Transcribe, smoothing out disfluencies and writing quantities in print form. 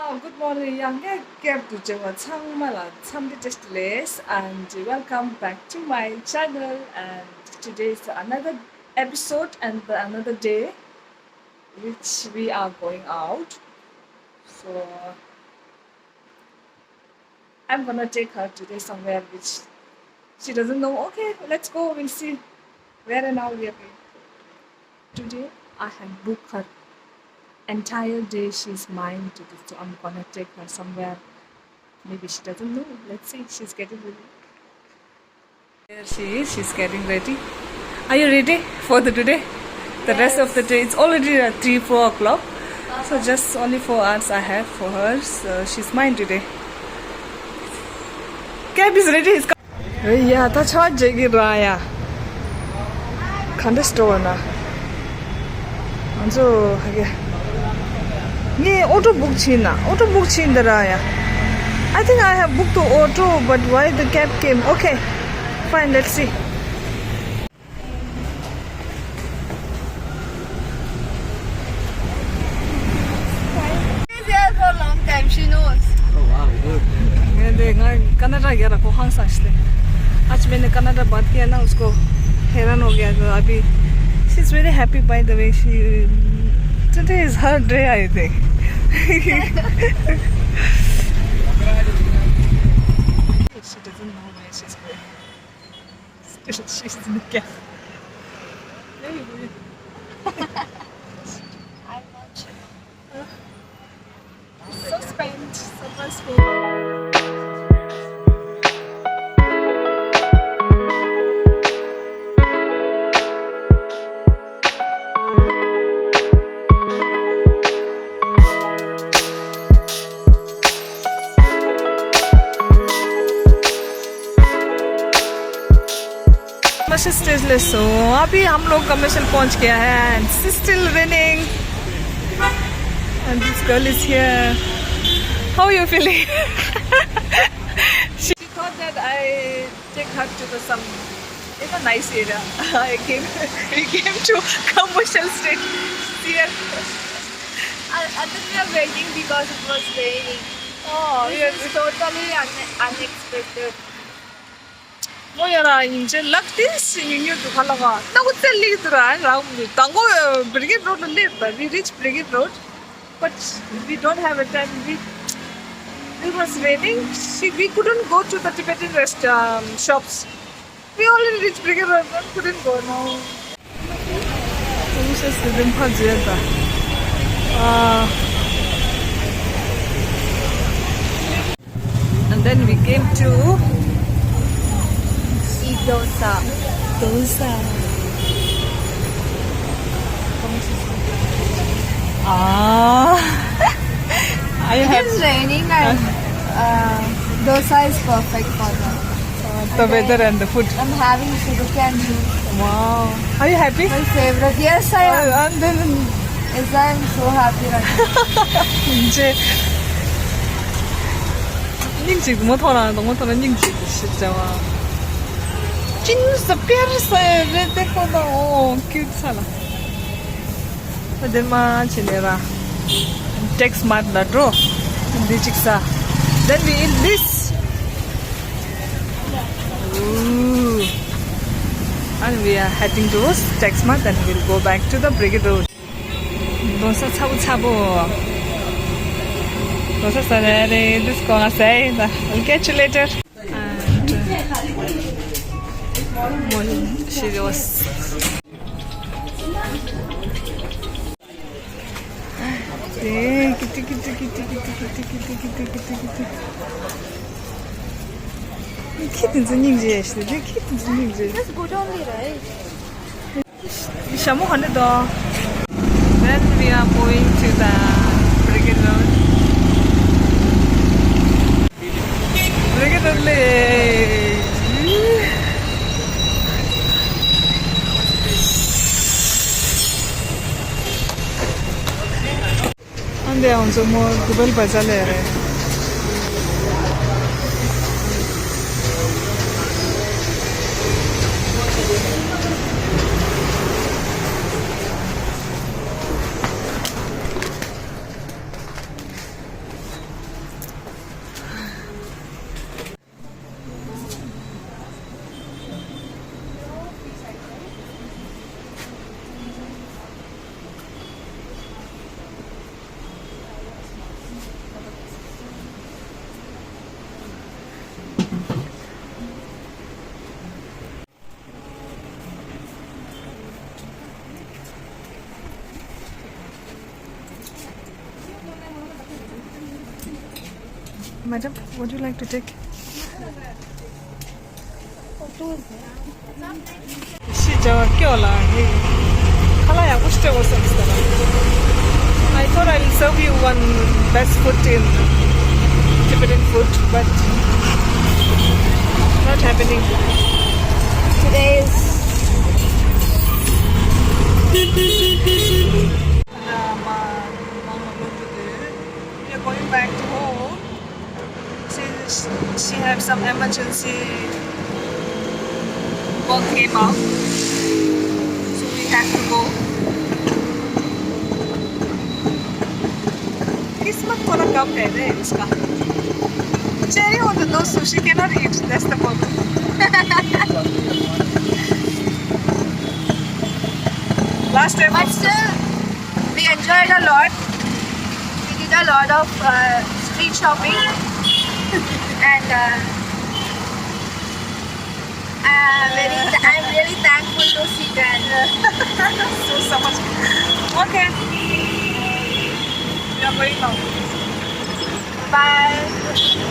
Good morning, young kept to Changmala Less and welcome back to my channel. And today is another episode and another day which we are going out. So I'm gonna take her today somewhere which she doesn't know. Okay, let's go. We'll see where and how we are going. Today I have booked her entire day. She's mine today, so I'm gonna take her somewhere. Maybe she doesn't know. Let's see. She's getting ready. There she is. She's getting ready. Are you ready for the today? The rest of the day. It's already 3-4 o'clock. So just only 4 hours I have for her. So she's mine today. Cab is ready. It's yeah, that's hard. Jagi Raya. Can't store na. So again. Yeah, auto book china. Auto book chinda Raya. I think I have booked the auto, but why the cab came? Okay, fine, let's see. She's here for a long time, she knows. Oh wow, good. Canada गया रखो हाँ साचते. आज मैंने Canada बात किया ना उसको हैरान हो गया तो अभी. She's very happy by the way she. Today is her day, I think. She doesn't know where she's going. Still, she's in the cab. I'm not sure. Suspense, suspense. Commercial stage ले सो अभी हम लोग commercial पहुंच गया है and it's still raining and this girl is here. How are you feeling? She thought that I take her to the some nice area. We came to commercial stage here. I think we are waiting because it was raining. Oh, This is totally unexpected. 뭐야라 이제 락디스 인유도 갈라가 나고 텔리더라 라우미 당고 브리게드 로드 live we reach brigade road but we don't have a time it was raining we couldn't go to the Tibetan shops we already reached brigade road but couldn't go now 정신스 좀 파지했다 and then we came to Dosa. Are you happy? It's raining and dosa is perfect for The weather and the food. I'm having sugarcane juice. Wow. Are you happy? My favorite. Yes, I am. And then Yes, I am so happy right now. 이제 닝지 못하나 너무 더나 닝지 진짜 와. 진짜 뼈르서에 레데코다 오 큐트사라. 데마 지네라. Text mat la draw. Dijiksa. Then we eat this. Ooh. And we are heading towards Texmat and we'll go back to the Brigade Road. Dosa chabu. Dosa sarere. This gonna say that I'll catch you later. And she was. Kittens in English. Kittens in English. That's good only, right? Shamu Hanada. Then we are going to the Brigade Road. Brigade Road Lake. And there are some more Google Bazalere. Madam, would you like to take? 시저 껴라. 칼라야 무시죠 볼 수 없어. I thought I'll serve you one best food in Tibetan food, but not happening. Today is We are going back to home. She have some emergency work came up, so we have to go. किस्मत थोड़ा कम है रे इसका. Cherry on the nose, so she cannot eat. That's the problem. Last time, but still we enjoyed a lot. We did a lot of street shopping and I'm really thankful to Sigan. so much. Okay, we are going now. Bye.